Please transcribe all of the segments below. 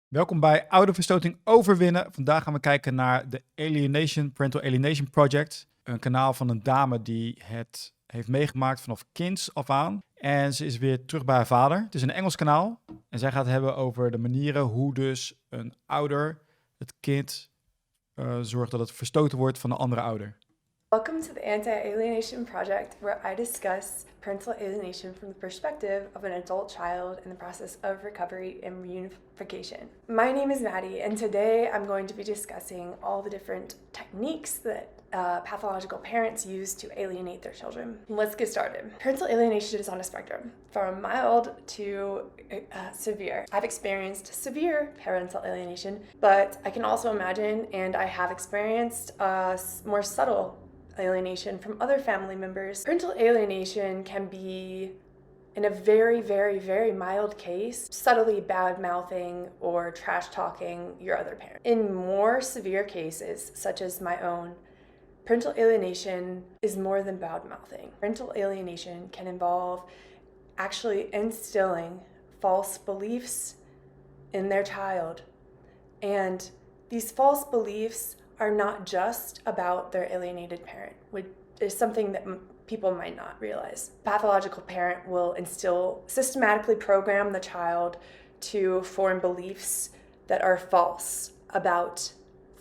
Welkom bij Ouderverstoting Overwinnen. Vandaag gaan we kijken naar de Parental Alienation Project. Een kanaal van een dame die het heeft meegemaakt vanaf kinds af aan. En ze is weer terug bij haar vader. Het is een Engels kanaal. En zij gaat het hebben over de manieren hoe dus een ouder het kind zorgt dat het verstoten wordt van de andere ouder. Welcome to the Anti-Alienation Project, where I discuss parental alienation from the perspective of an adult child in the process of recovery and reunification. My name is Maddie, and today I'm going to be discussing all the different techniques that pathological parents use to alienate their children. Let's get started. Parental alienation is on a spectrum, from mild to severe. I've experienced severe parental alienation, but I can also imagine, and I have experienced, more subtle alienation from other family members. Parental alienation can be, in a very, very, very mild case, subtly bad-mouthing or trash-talking your other parent. In more severe cases, such as my own, parental alienation is more than bad-mouthing. Parental alienation can involve actually instilling false beliefs in their child. And these false beliefs are not just about their alienated parent, which is something that people might not realize. Pathological parent will systematically program the child to form beliefs that are false about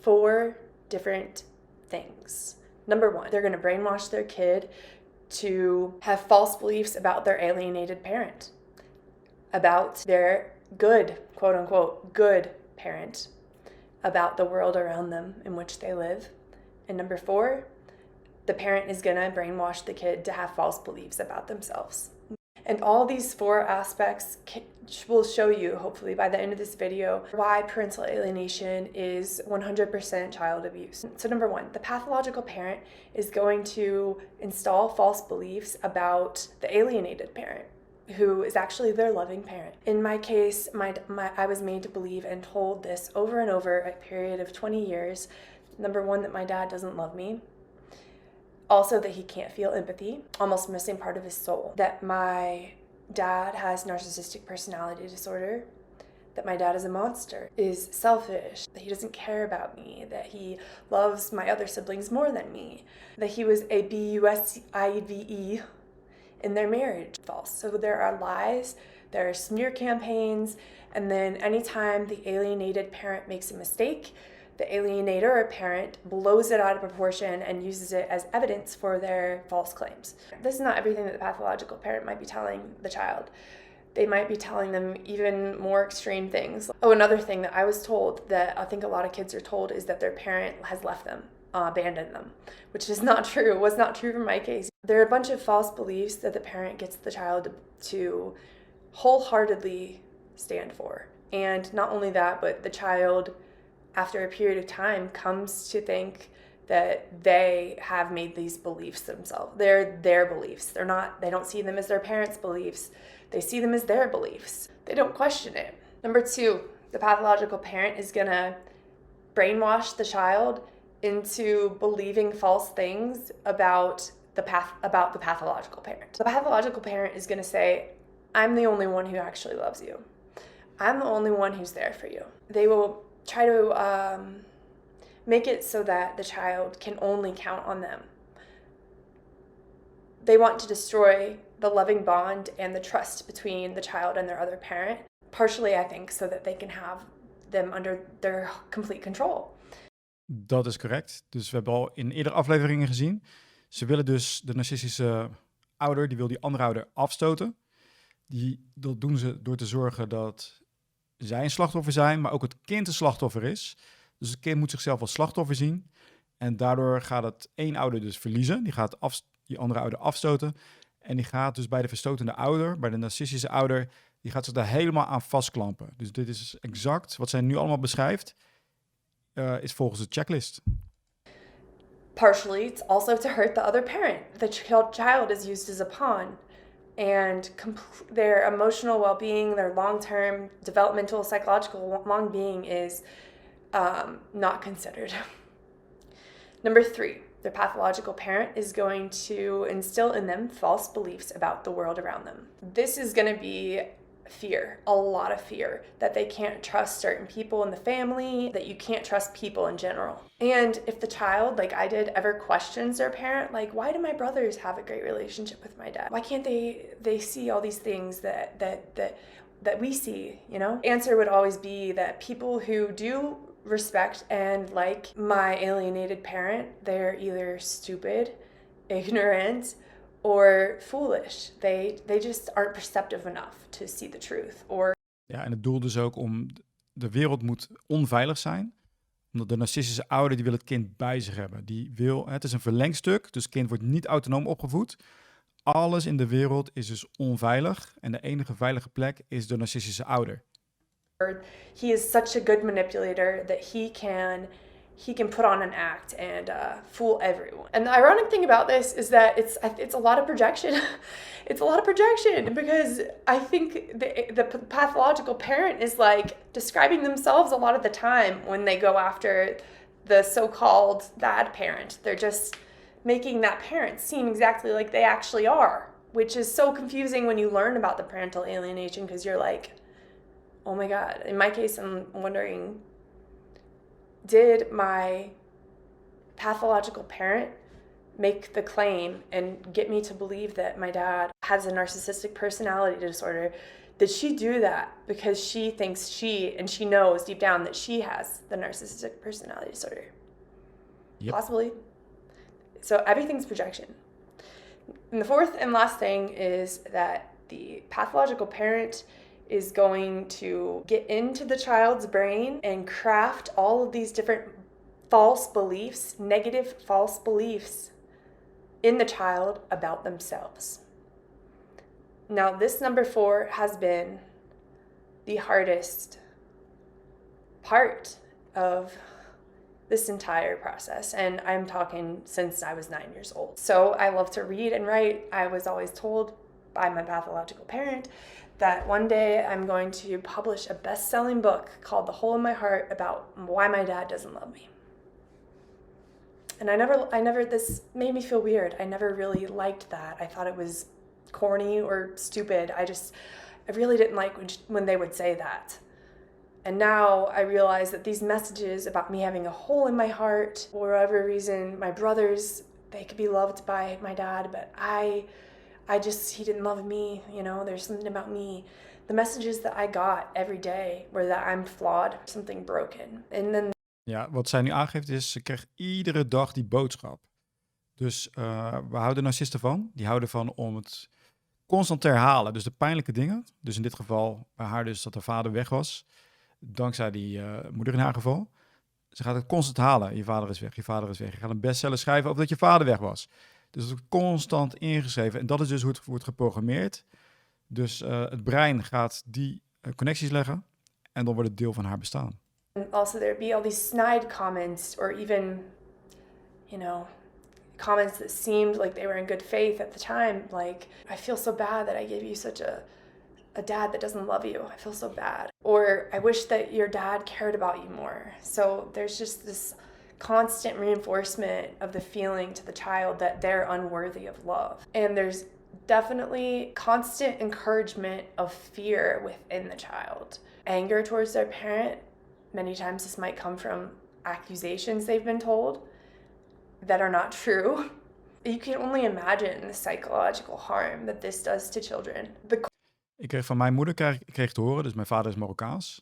4 different things. Number 1, they're going to brainwash their kid to have false beliefs about their alienated parent, about their good, quote unquote, good parent, about the world around them in which they live. And number 4, the parent is going to brainwash the kid to have false beliefs about themselves. And all these 4 aspects will show you, hopefully by the end of this video, why parental alienation is 100% child abuse. So number 1, the pathological parent is going to install false beliefs about the alienated parent, who is actually their loving parent. In my case, I was made to believe and told this over and over a period of 20 years. Number 1, that my dad doesn't love me. Also that he can't feel empathy, almost missing part of his soul. That my dad has narcissistic personality disorder. That my dad is a monster, is selfish, that he doesn't care about me, that he loves my other siblings more than me, that he was a BUSIVE in their marriage. False. So there are lies, there are smear campaigns, and then anytime the alienated parent makes a mistake, the alienator or parent blows it out of proportion and uses it as evidence for their false claims. This is not everything that the pathological parent might be telling the child. They might be telling them even more extreme things. Oh, another thing that I was told that I think a lot of kids are told is that their parent has left them, abandoned them, which is not true. It was not true for my case. There are a bunch of false beliefs that the parent gets the child to wholeheartedly stand for. And not only that, but the child, after a period of time, comes to think that they have made these beliefs themselves. They're their beliefs. They don't see them as their parents' beliefs. They see them as their beliefs. They don't question it. Number 2, the pathological parent is gonna brainwash the child into believing false things about the pathological parent. The pathological parent is going to say, I'm the only one who actually loves you. I'm the only one who's there for you. They will try to make it so that the child can only count on them. They want to destroy the loving bond and the trust between the child and their other parent, partially, I think, so that they can have them under their complete control. Dat is correct. Dus we hebben al in eerdere afleveringen gezien. Ze willen dus de narcistische ouder, die wil die andere ouder afstoten. Dat doen ze door te zorgen dat zij een slachtoffer zijn, maar ook het kind een slachtoffer is. Dus het kind moet zichzelf als slachtoffer zien. En daardoor gaat het één ouder dus verliezen. Die gaat die andere ouder afstoten. En die gaat dus bij de verstotende ouder, bij de narcistische ouder, die gaat zich daar helemaal aan vastklampen. Dus dit is exact wat zij nu allemaal beschrijft, is volgens de checklist. Partially, it's also to hurt the other parent. The child is used as a pawn, and their emotional well-being, their long-term developmental, psychological well-being is not considered. Number 3, the pathological parent is going to instill in them false beliefs about the world around them. This is going to be fear, a lot of fear, that they can't trust certain people in the family, that you can't trust people in general. And if the child, like I did, ever questions their parent, like, why do my brothers have a great relationship with my dad? Why can't they see all these things that we see, you know? Answer would always be that people who do respect and like my alienated parent, they're either stupid, ignorant, or foolish. They just aren't perceptive enough to see the truth. Or Ja, en het doel dus ook om de wereld moet onveilig zijn. Omdat de narcistische ouder die wil het kind bij zich hebben. Die wil, het is een verlengstuk, dus het kind wordt niet autonoom opgevoed. Alles in de wereld is dus onveilig. En de enige veilige plek is de narcistische ouder. he is such a good manipulator that he can put on an act and fool everyone. And the ironic thing about this is that it's a lot of projection. It's a lot of projection because I think the pathological parent is like describing themselves a lot of the time when they go after the so-called bad parent. They're just making that parent seem exactly like they actually are, which is so confusing when you learn about the parental alienation because you're like, oh my God. In my case, I'm wondering, did my pathological parent make the claim and get me to believe that my dad has a narcissistic personality disorder? Did she do that because she thinks she knows deep down that she has the narcissistic personality disorder? Yep. Possibly. So everything's projection. And the fourth and last thing is that the pathological parent is going to get into the child's brain and craft all of these different false beliefs, negative false beliefs in the child about themselves. Now, this number 4 has been the hardest part of this entire process, and I'm talking since I was 9 years old. So I love to read and write. I was always told by my pathological parent that one day I'm going to publish a best-selling book called The Hole in My Heart about why my dad doesn't love me. And I never, this made me feel weird. I never really liked that. I thought it was corny or stupid. I really didn't like when they would say that. And now I realize that these messages about me having a hole in my heart, for whatever reason, my brothers, they could be loved by my dad, but he didn't love me, you know, there's something about me. The messages that I got every day were that I'm flawed, something broken. And then Ja, wat zij nu aangeeft is, ze krijgt iedere dag die boodschap. Dus we houden narcisten van. Die houden van om het constant te herhalen. Dus de pijnlijke dingen. Dus in dit geval bij haar dus dat haar vader weg was. Dankzij die moeder in haar geval. Ze gaat het constant halen. Je vader is weg, je vader is weg. Je gaat een bestseller schrijven over dat je vader weg was. Dus het wordt constant ingeschreven. En dat is dus hoe het wordt geprogrammeerd. Dus het brein gaat die connecties leggen. En dan wordt het deel van haar bestaan. And also there'd be all these snide comments or even, you know, comments that seemed like they were in good faith at the time. Like, I feel so bad that I gave you such a dad that doesn't love you. I feel so bad. Or I wish that your dad cared about you more. So there's just this constant reinforcement of the feeling to the child that they're unworthy of love. And there's definitely constant encouragement of fear within the child. Anger towards their parent. Many times this might come from accusations they've been told that are not true. You can only imagine the psychological harm that this does to children. Ik kreeg van mijn moeder kreeg te horen, dus mijn vader is Marokkaans.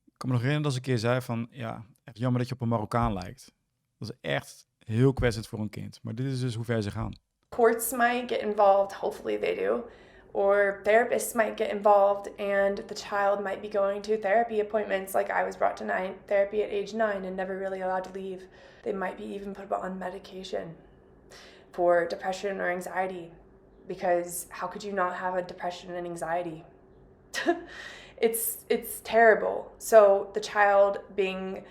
Ik kan me nog herinneren dat ze een keer zei van, ja, echt jammer dat je op een Marokkaan lijkt. Dat is echt heel kwetsend voor een kind. Maar dit is dus hoe ver ze gaan. Courts might get involved, hopefully they do. Or therapists might get involved and the child might be going to therapy appointments, like I was brought to therapy at age 9 and never really allowed to leave. They might be even put on medication for depression or anxiety, because how could you not have a depression and anxiety? It's terrible. So the child being,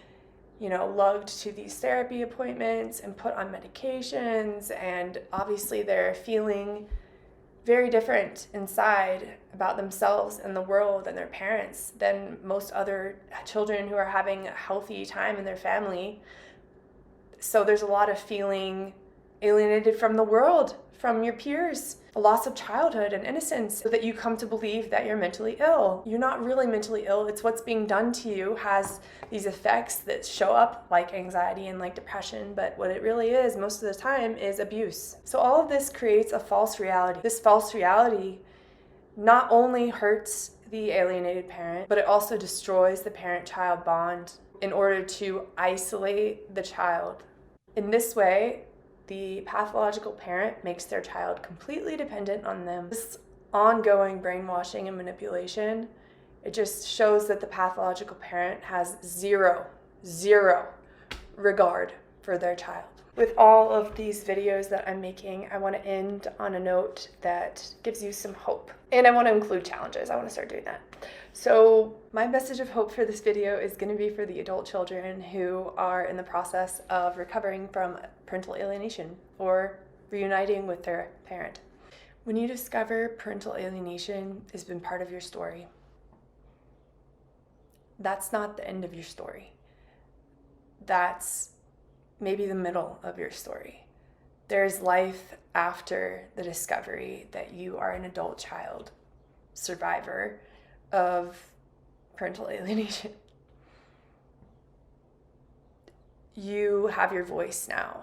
you know, lugged to these therapy appointments and put on medications, and obviously they're feeling very different inside about themselves and the world and their parents than most other children who are having a healthy time in their family. So there's a lot of feeling alienated from the world, from your peers, a loss of childhood and innocence, so that you come to believe that you're mentally ill. You're not really mentally ill. It's what's being done to you has these effects that show up like anxiety and like depression, but what it really is most of the time is abuse. So all of this creates a false reality. This false reality not only hurts the alienated parent, but it also destroys the parent-child bond in order to isolate the child. In this way, the pathological parent makes their child completely dependent on them. This ongoing brainwashing and manipulation, it just shows that the pathological parent has zero regard for their child. With all of these videos that I'm making, I want to end on a note that gives you some hope. And I want to include challenges. I want to start doing that. So my message of hope for this video is going to be for the adult children who are in the process of recovering from parental alienation or reuniting with their parent. When you discover parental alienation has been part of your story, that's not the end of your story. That's maybe the middle of your story. There's life after the discovery that you are an adult child survivor of parental alienation. You have your voice now.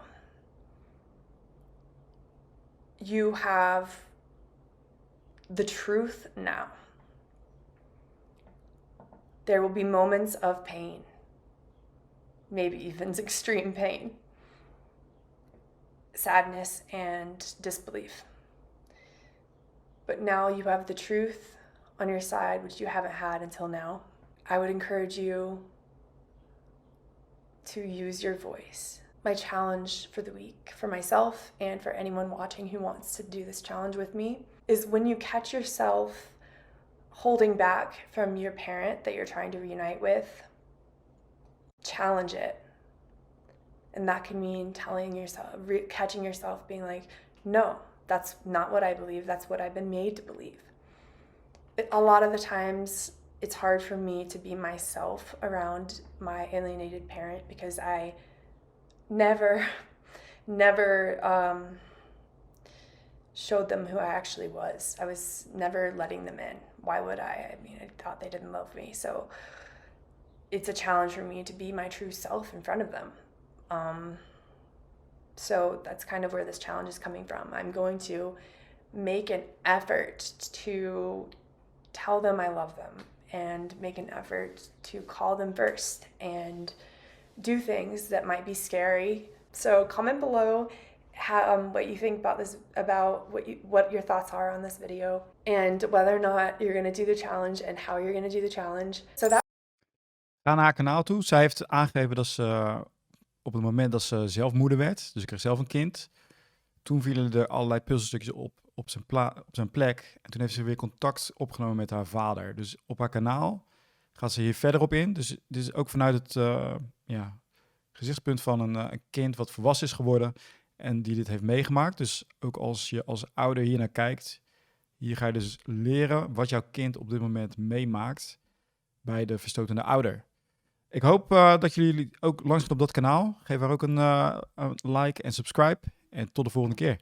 You have the truth now. There will be moments of pain, maybe even extreme pain, sadness, and disbelief. But now you have the truth on your side, which you haven't had until now. I would encourage you to use your voice. My challenge for the week, for myself and for anyone watching who wants to do this challenge with me, is when you catch yourself holding back from your parent that you're trying to reunite with, challenge it. And that can mean telling yourself, catching yourself being like, no, that's not what I believe. That's what I've been made to believe. A lot of the times it's hard for me to be myself around my alienated parent because I never showed them who I actually was. I was never letting them in. Why would I? I mean, I thought they didn't love me. So it's a challenge for me to be my true self in front of them. So that's kind of where this challenge is coming from. I'm going to make an effort to tell them I love them and make an effort to call them first and do things that might be scary. So comment below what you think about this, about what your thoughts are on this video, and whether or not you're going to do the challenge and how you're going to do the challenge. So that Ga naar haar kanaal toe. Zij heeft aangegeven dat ze op het moment dat ze zelf moeder werd, dus ik kreeg zelf een kind, toen vielen er allerlei puzzelstukjes op zijn plek. En toen heeft ze weer contact opgenomen met haar vader. Dus op haar kanaal gaat ze hier verder op in. Dus dit is ook vanuit het gezichtspunt van een kind wat volwassen is geworden en die dit heeft meegemaakt. Dus ook als je als ouder hier naar kijkt, hier ga je dus leren wat jouw kind op dit moment meemaakt bij de verstotende ouder. Ik hoop dat jullie ook langs gaan op dat kanaal. Geef haar ook een like en subscribe. En tot de volgende keer.